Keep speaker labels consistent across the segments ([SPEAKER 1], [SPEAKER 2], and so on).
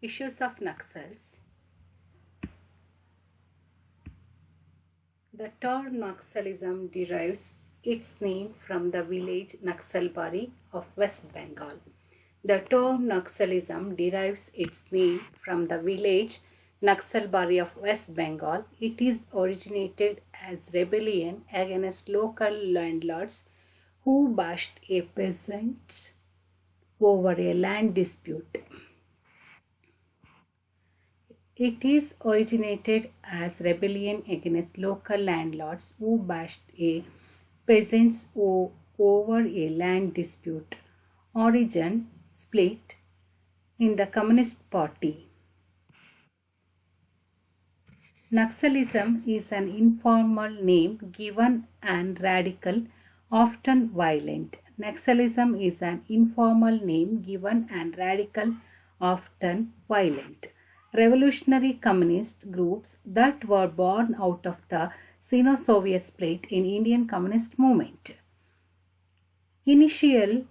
[SPEAKER 1] Issues of Naxals. The term Naxalism derives its name from the village Naxalbari of West Bengal. The term Naxalism derives its name from the village Naxalbari of West Bengal. It is originated as rebellion against local landlords who bashed a peasant over a land dispute. It is originated as rebellion against local landlords who bashed a peasants over a land dispute. Origin split in the Communist Party. Naxalism is an informal name given and radical, often violent. Naxalism is an informal name given and radical, often violent. Revolutionary communist groups that were born out of the Sino-Soviet split in Indian communist movement. Initially,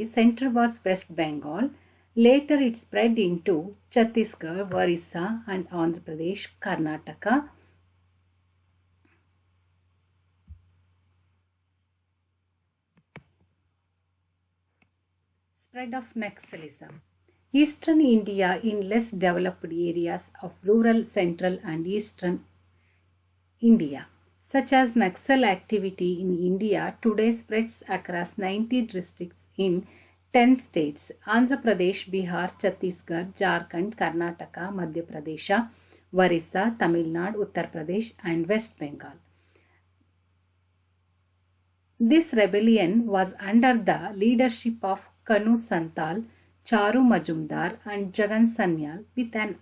[SPEAKER 1] center was West Bengal. Later it spread into Chhattisgarh, Orissa and Andhra Pradesh, Karnataka. Spread of Naxalism. Eastern India in less developed areas of rural central and eastern India, such as Naxal activity in India today spreads across 90 districts in 10 states: Andhra Pradesh, Bihar, Chhattisgarh, Jharkhand, Karnataka, Madhya Pradesh, Orissa, Tamil Nadu, Uttar Pradesh and West Bengal. This rebellion was under the leadership of Kanu Santal, Charu Majumdar and Jagan Sanyal with an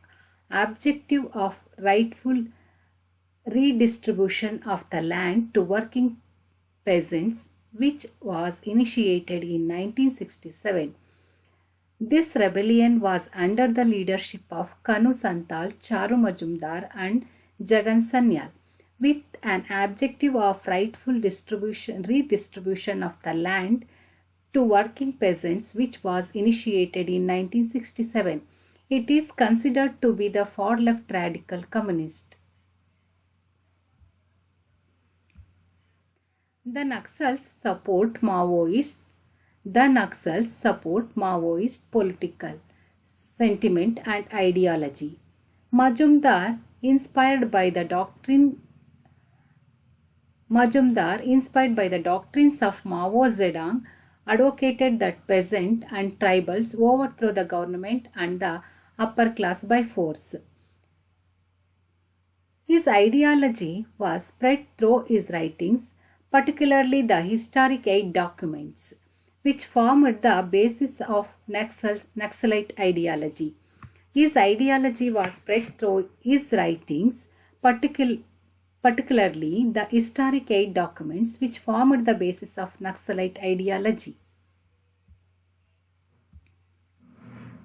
[SPEAKER 1] objective of rightful redistribution of the land to working peasants, which was initiated in 1967. This rebellion was under the leadership of Kanu Santal, Charu Majumdar and Jagan Sanyal with an objective of rightful redistribution of the land to working peasants, which was initiated in 1967. It is considered to be the far left radical communist. The Naxals support Maoist political sentiment and ideology. Majumdar, inspired by the doctrines of Mao Zedong, advocated that peasant and tribals overthrow the government and the upper class by force. His ideology was spread through his writings, particularly the historic 8 documents, which formed the basis of Naxalite ideology. His ideology was spread through his writings, particularly the historic 8 documents, which formed the basis of Naxalite ideology.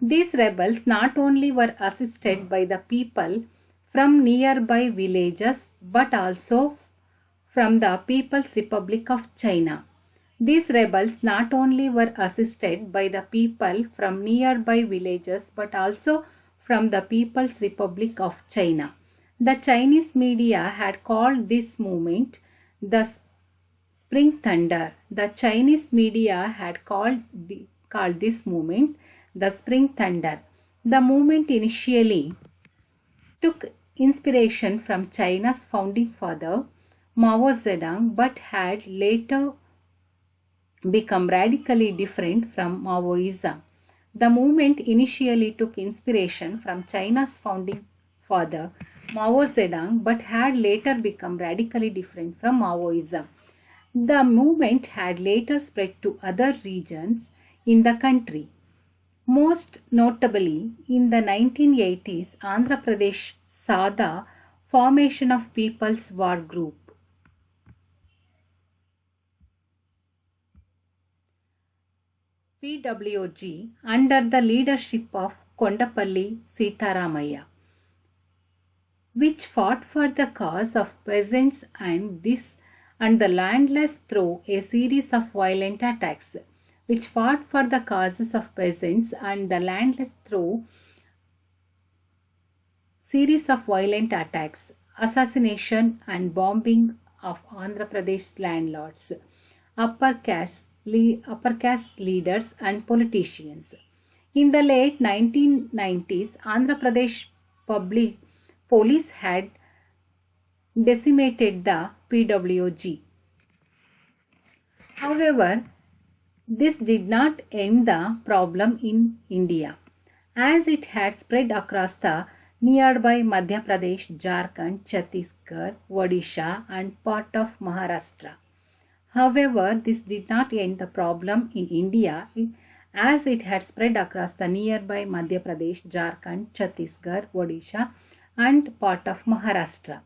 [SPEAKER 1] These rebels not only were assisted by the people from nearby villages, but also from the People's Republic of China. These rebels not only were assisted by the people from nearby villages, but also from the People's Republic of China. The Chinese media had called this movement the Spring Thunder. The Chinese media had called this movement the Spring Thunder. The movement initially took inspiration from China's founding father Mao Zedong, but had later become radically different from Maoism. The movement initially took inspiration from China's founding father Mao Zedong, but had later become radically different from Maoism. The movement had later spread to other regions in the country. Most notably, in the 1980s, Andhra Pradesh saw the formation of People's War Group. PWG under the leadership of Kondapalli Sitaramaiah, which fought for the cause of peasants and the landless through a series of violent attacks. which fought for the causes of peasants and the landless through series of violent attacks, assassination and bombing of Andhra Pradesh landlords, upper caste leaders and politicians. In the late 1990s, Andhra Pradesh public police had decimated the PWG. However, this did not end the problem in India, as it had spread across the nearby Madhya Pradesh, Jharkhand, Chhattisgarh, Odisha and part of Maharashtra. However, this did not end the problem in India, as it had spread across the nearby Madhya Pradesh, Jharkhand, Chhattisgarh, Odisha and part of Maharashtra.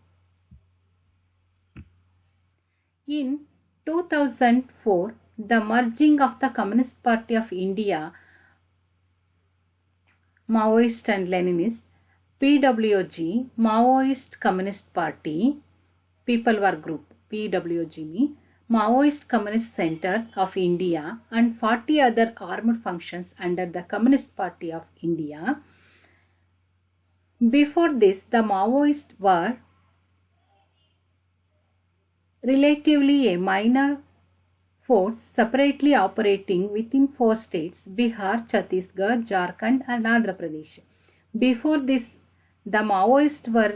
[SPEAKER 1] In 2004, the merging of the Communist Party of India, Maoist and Leninist, PWG, Maoist Communist Party, People War Group, PWG, Maoist Communist Center of India and 40 other armed functions under the Communist Party of India. Before this, the Maoists were relatively a minor force separately operating within 4 states, Bihar, Chhattisgarh, Jharkhand and Andhra Pradesh. Before this, the Maoists were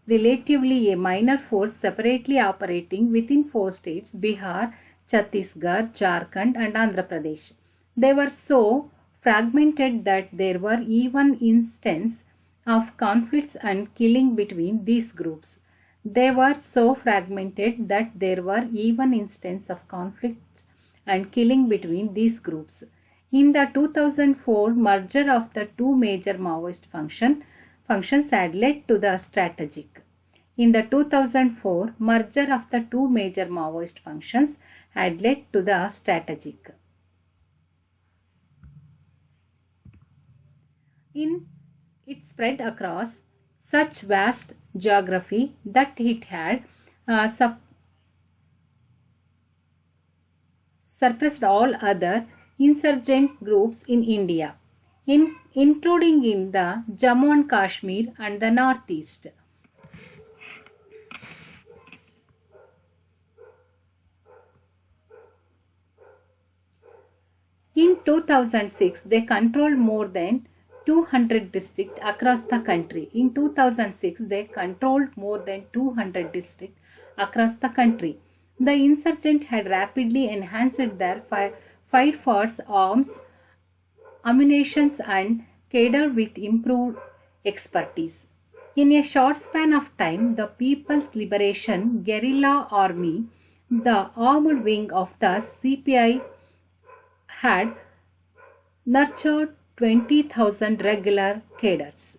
[SPEAKER 1] relatively a minor force separately operating within 4 states, Bihar, Chhattisgarh, Jharkhand and Andhra Pradesh. They were so fragmented that there were even instances of conflicts and killing between these groups. They were so fragmented that there were even instances of conflicts and killing between these groups. In the 2004 merger of the two major Maoist functions had led to the strategic. In the 2004 merger of the two major Maoist functions had led to the strategic. It spread across such vast geography that it had suppressed all other insurgent groups in India, including in the Jammu and Kashmir and the Northeast. In 2006, they controlled more than 200 districts across the country. In 2006, they controlled more than 200 districts across the country. The insurgents had rapidly enhanced their fight force, arms, ammunition and cadre with improved expertise. In a short span of time, the People's Liberation Guerrilla Army, the armed wing of the CPI, had nurtured 20,000 regular cadres.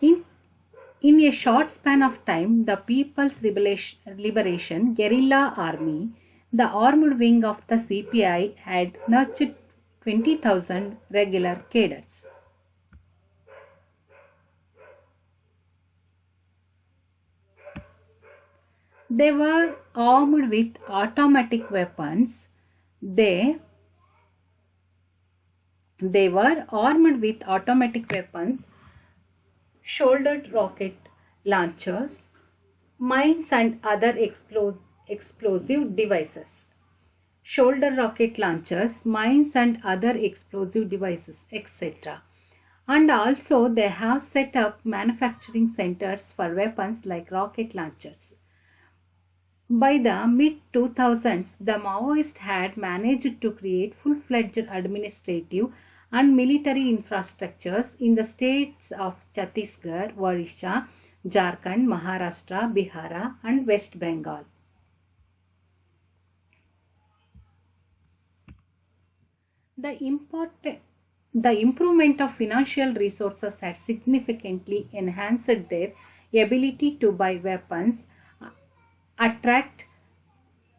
[SPEAKER 1] In a short span of time, the People's Liberation Guerrilla Army, the armed wing of the CPI, had nurtured 20,000 regular cadres. They were armed with automatic weapons. They were armed with automatic weapons, shouldered rocket launchers, mines and other explosive devices. Shoulder rocket launchers, mines and other explosive devices, etc. And also they have set up manufacturing centers for weapons like rocket launchers. By the mid-2000s, the Maoists had managed to create full-fledged administrative and military infrastructures in the states of Chhattisgarh, Odisha, Jharkhand, Maharashtra, Bihar and West Bengal. The improvement of financial resources had significantly enhanced their ability to buy weapons, attract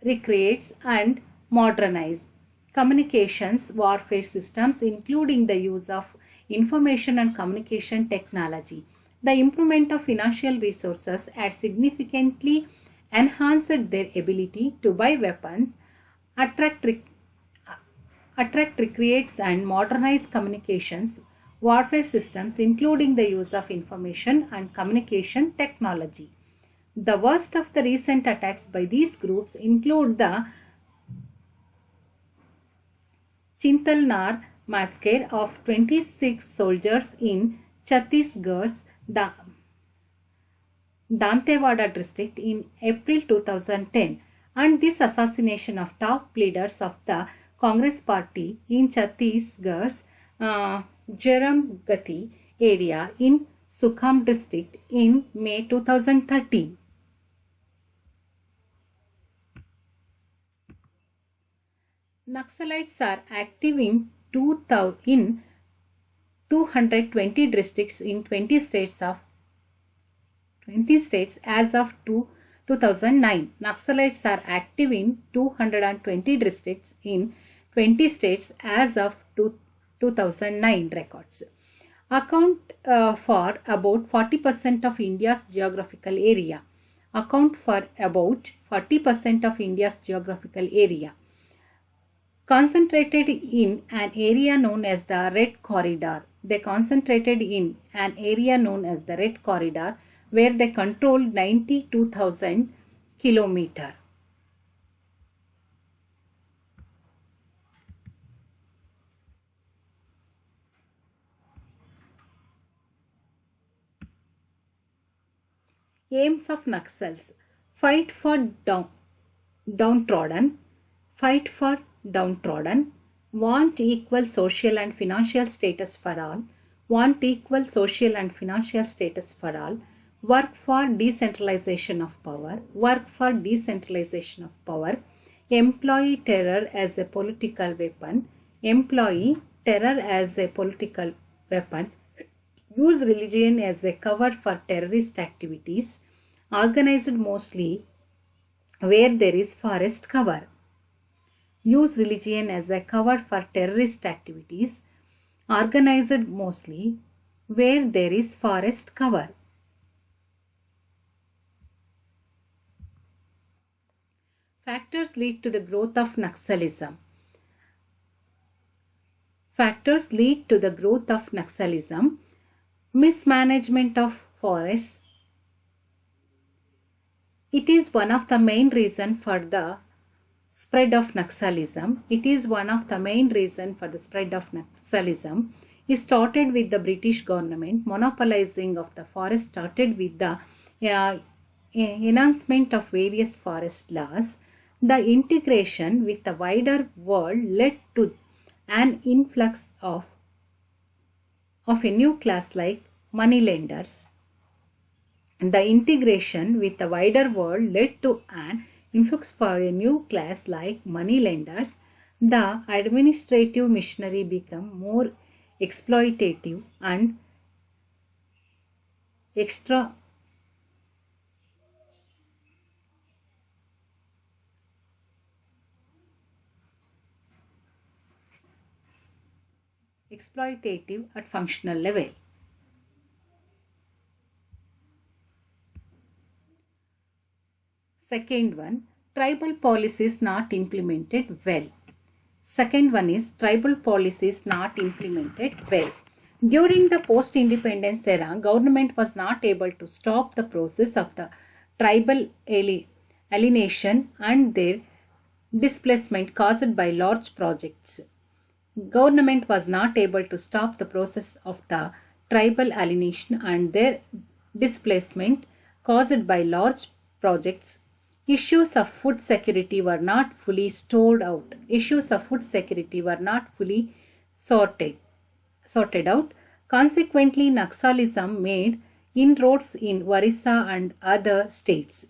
[SPEAKER 1] recruits and modernize communications warfare systems, including the use of information and communication technology. The improvement of financial resources had significantly enhanced their ability to buy weapons, attract, rec- attract, recreates, and modernize communications warfare systems, including the use of information and communication technology. The worst of the recent attacks by these groups include the Chintalnar massacre of 26 soldiers in Chhattisgarh's Dantewada district in April 2010, and this assassination of top leaders of the Congress party in Chhattisgarh's Jaramgati area in Sukham district in May 2013. Naxalites are active in 220 districts in 20 states as of 2009. Naxalites are active in 220 districts in 20 states as of 2009 records. Account for about 40% of India's geographical area. Concentrated in an area known as the Red Corridor. They concentrated in an area known as the Red Corridor, where they controlled 92,000 kilometers. Aims of Naxals: fight for downtrodden, want equal social and financial status for all, work for decentralization of power, employ terror as a political weapon, use religion as a cover for terrorist activities, organized mostly where there is forest cover. Use religion as a cover for terrorist activities, organized mostly where there is forest cover. Factors lead to the growth of Naxalism. Mismanagement of forests. It is one of the main reasons for the spread of Naxalism. It started with the British government monopolizing of the forest, started with the enhancement of various forest laws. The integration with the wider world led to an influx of a new class like moneylenders. The integration with the wider world led to an influx for a new class like moneylenders. The administrative machinery became more exploitative and exploitative at functional level. Second one, tribal policies not implemented well. During the post-independence era, government was not able to stop the process of the tribal alienation and their displacement caused by large projects. Government was not able to stop the process of the tribal alienation and their displacement caused by large projects. Issues of food security were not fully sorted out. Consequently, Naxalism made inroads in Orissa and other states.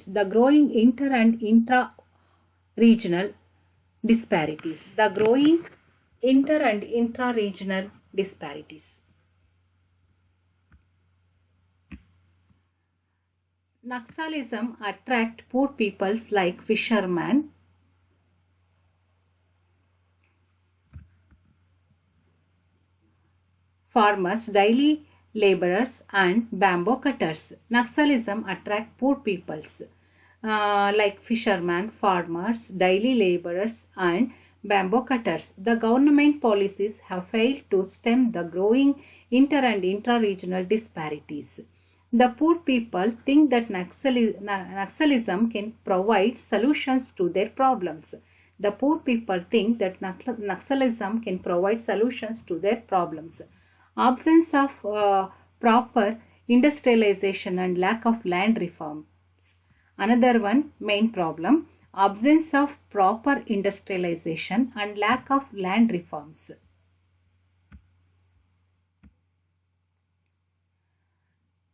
[SPEAKER 1] The growing inter and intra-regional disparities. Naxalism attract poor peoples like fishermen, farmers, daily laborers and bamboo cutters. Naxalism attract poor peoples like fishermen, farmers, daily laborers and bamboo cutters. The government policies have failed to stem the growing inter and intra-regional disparities. The poor people think that Naxalism can provide solutions to their problems. The poor people think that Naxalism can provide solutions to their problems. Absence of proper industrialization and lack of land reforms. Another one main problem, absence of proper industrialization and lack of land reforms.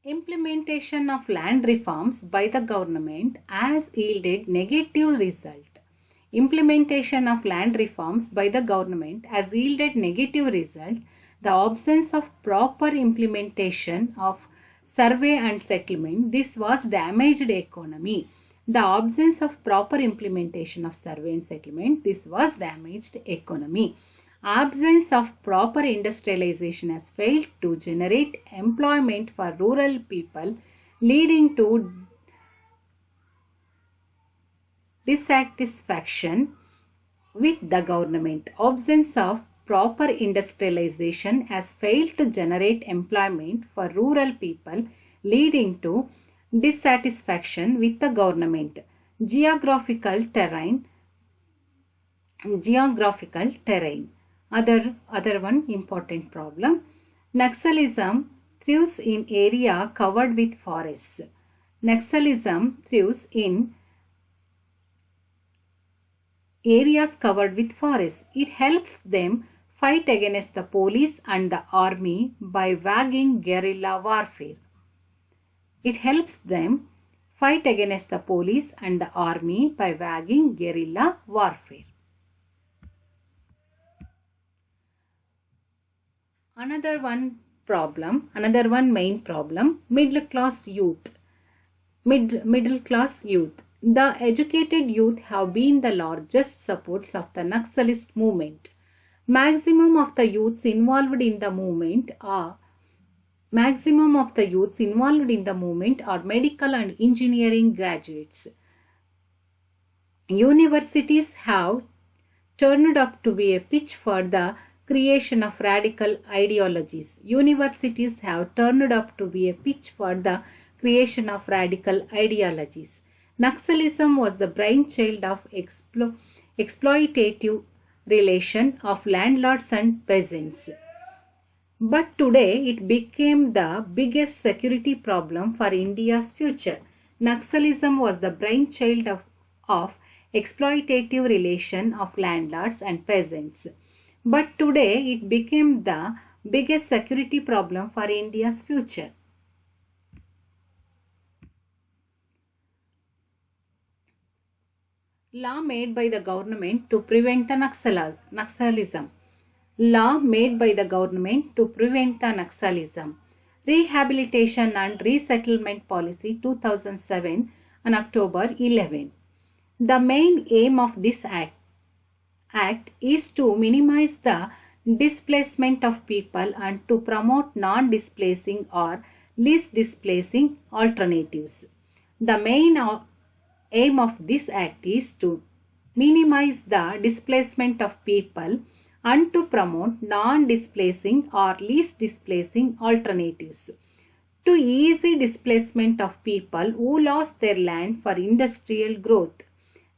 [SPEAKER 1] Implementation of land reforms by the government has yielded negative result. Implementation of land reforms by the government has yielded negative result. The absence of proper implementation of survey and settlement, this was damaged economy. The absence of proper implementation of survey and settlement, this was damaged economy. Absence of proper industrialization has failed to generate employment for rural people, leading to dissatisfaction with the government. Absence of proper industrialization has failed to generate employment for rural people, leading to dissatisfaction with the government. Geographical terrain. Other one important problem. Naxalism thrives in area covered with forests. Naxalism thrives in areas covered with forests. It helps them fight against the police and the army by waging guerrilla warfare. It helps them fight against the police and the army by waging guerrilla warfare. Another one main problem, middle class youth. Middle class youth. The educated youth have been the largest supporters of the Naxalist movement. Maximum of the youths involved in the movement are medical and engineering graduates. Universities have turned up to be a pitch for the creation of radical ideologies. Universities have turned up to be a pitch for the creation of radical ideologies. Naxalism was the brainchild of exploitative relation of landlords and peasants. But today it became the biggest security problem for India's future. Naxalism was the brainchild of exploitative relation of landlords and peasants. But today it became the biggest security problem for India's future. Law made by the government to prevent the Naxalism. Law made by the government to prevent the Naxalism. Rehabilitation and Resettlement Policy 2007 on October 11. The main aim of this act is to minimize the displacement of people and to promote non-displacing or least displacing alternatives. The main aim of this act is to minimize the displacement of people and to promote non-displacing or least displacing alternatives. To ease displacement of people who lost their land for industrial growth.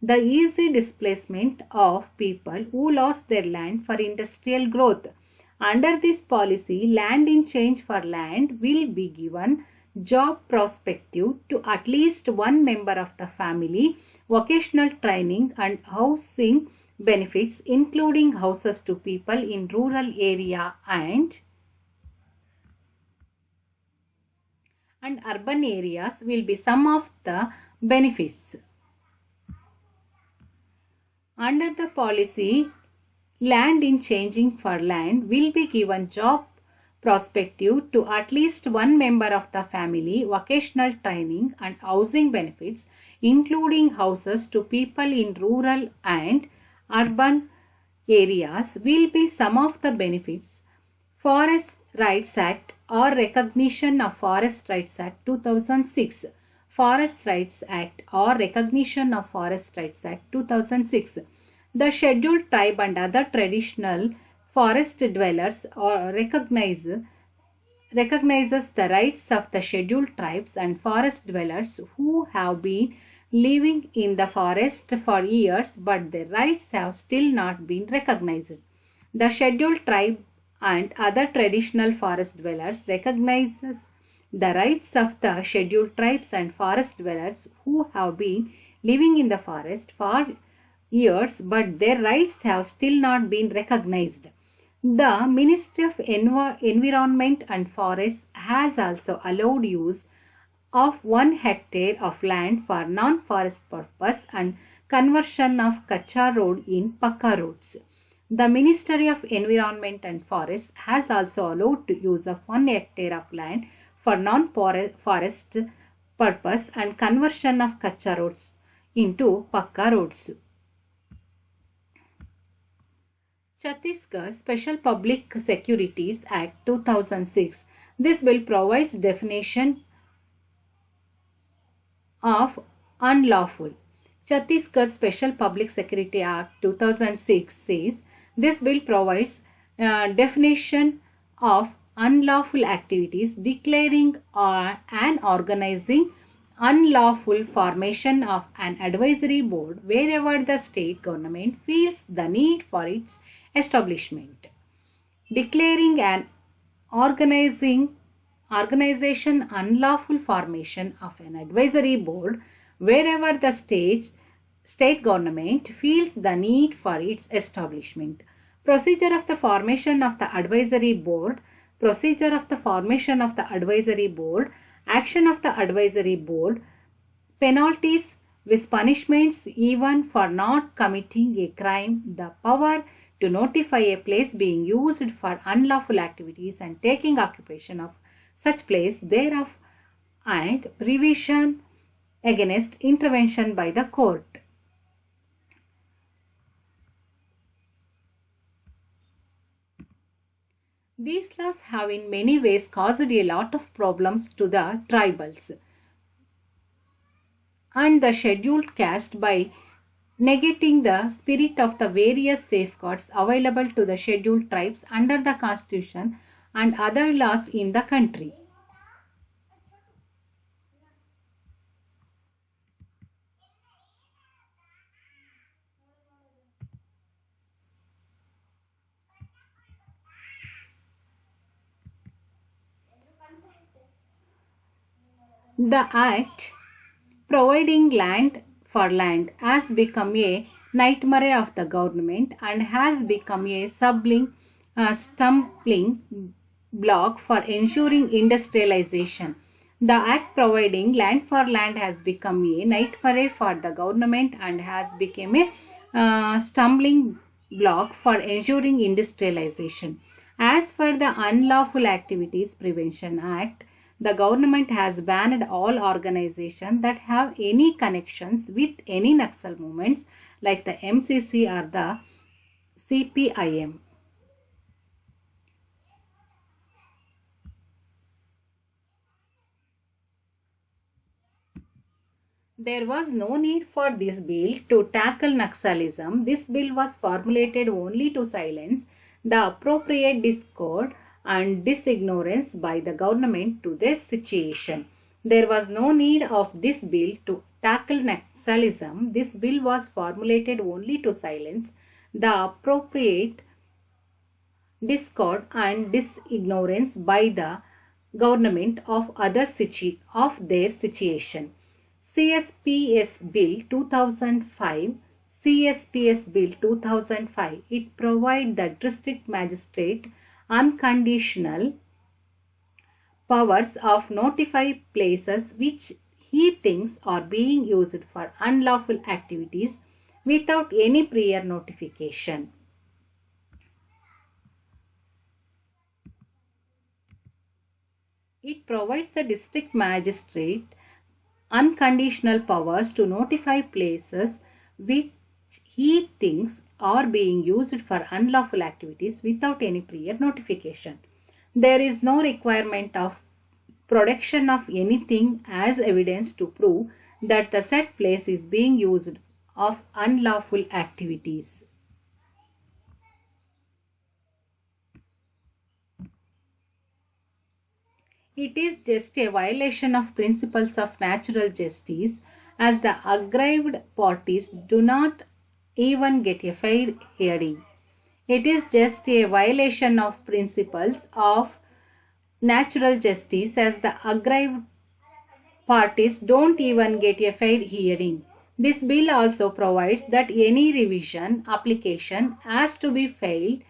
[SPEAKER 1] The easy displacement of people who lost their land for industrial growth. Under this policy, land in change for land will be given job prospective to at least one member of the family, vocational training and housing benefits including houses to people in rural area and urban areas will be some of the benefits. Under the policy, land in changing for land will be given job prospective to at least one member of the family, vocational training and housing benefits including houses to people in rural and urban areas will be some of the benefits. Forest Rights Act or Recognition of Forest Rights Act 2006. Forest Rights Act or Recognition of Forest Rights Act 2006. The scheduled tribe and other traditional forest dwellers or recognizes the rights of the scheduled tribes and forest dwellers who have been living in the forest for years but their rights have still not been recognized. The scheduled tribe and other traditional forest dwellers recognizes the rights of the scheduled tribes and forest dwellers who have been living in the forest for years but their rights have still not been recognized. The Ministry of Environment and Forests has also allowed use of 1 hectare of land for non-forest purpose and conversion of Kacha road in Pakka roads. The Ministry of Environment and Forests has also allowed the use of 1 hectare of land for non-forest purpose and conversion of Kacha roads into Pakka roads. Chhattisgarh Special Public Securities Act 2006. This bill provides definition of unlawful. Chhattisgarh Special Public Security Act 2006 says this bill provides definition of unlawful activities declaring and organizing unlawful formation of an advisory board wherever the state government feels the need for its establishment. Declaring an organization unlawful formation of an advisory board wherever the state government feels the need for its establishment. Procedure of the formation of the advisory board. Procedure of the formation of the advisory board. Action of the advisory board. Penalties with punishments even for not committing a crime. The power to notify a place being used for unlawful activities and taking occupation of such place thereof and provision against intervention by the court. These laws have in many ways caused a lot of problems to the tribals and the scheduled caste by negating the spirit of the various safeguards available to the scheduled tribes under the constitution and other laws in the country. The Act providing land for land has become a nightmare of the government and has become a stumbling block for ensuring industrialization. The Act providing land for land has become a nightmare for the government and has become a stumbling block for ensuring industrialization. As for the Unlawful Activities Prevention Act, the government has banned all organizations that have any connections with any Naxal movements like the MCC or the CPIM. There was no need for this bill to tackle Naxalism. This bill was formulated only to silence the appropriate discord and disignorance by the government to their situation. There was no need of this bill to tackle Naxalism. This bill was formulated only to silence the appropriate discord and disignorance by the government of their situation. CSPS Bill 2005. CSPS Bill 2005. It provides the district magistrate unconditional powers of notify places which he thinks are being used for unlawful activities without any prior notification. It provides the district magistrate unconditional powers to notify places which he thinks are being used for unlawful activities without any prior notification. There is no requirement of production of anything as evidence to prove that the said place is being used of unlawful activities. It is just a violation of principles of natural justice as the aggrieved parties do not even get a fair hearing. It is just a violation of principles of natural justice as the aggrieved parties don't even get a fair hearing. This bill also provides that any revision application has to be filed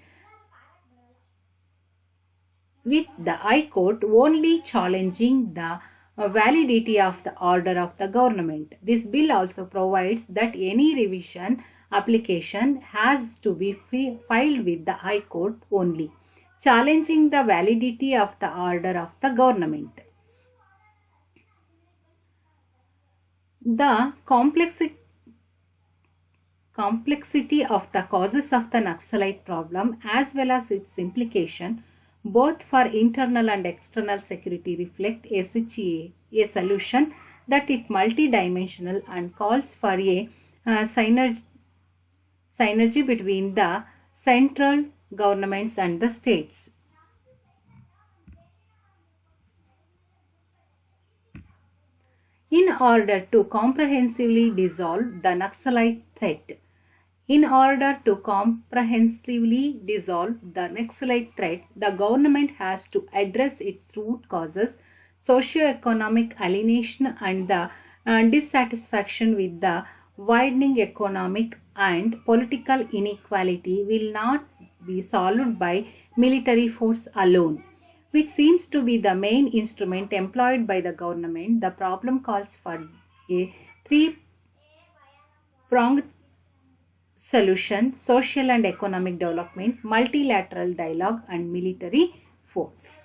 [SPEAKER 1] with the High Court only challenging the validity of the order of the government. This bill also provides that any revision application has to be filed with the High Court only, challenging the validity of the order of the government. The complexity of the causes of the Naxalite problem as well as its implication both for internal and external security reflect a solution that is multidimensional and calls for a synergy between the central governments and the states. In order to comprehensively dissolve the Naxalite threat, the government has to address its root causes. Socio-economic alienation and the dissatisfaction with the widening economic and political inequality will not be solved by military force alone, which seems to be the main instrument employed by the government. The problem calls for a three-pronged solution: social and economic development, multilateral dialogue, and military force.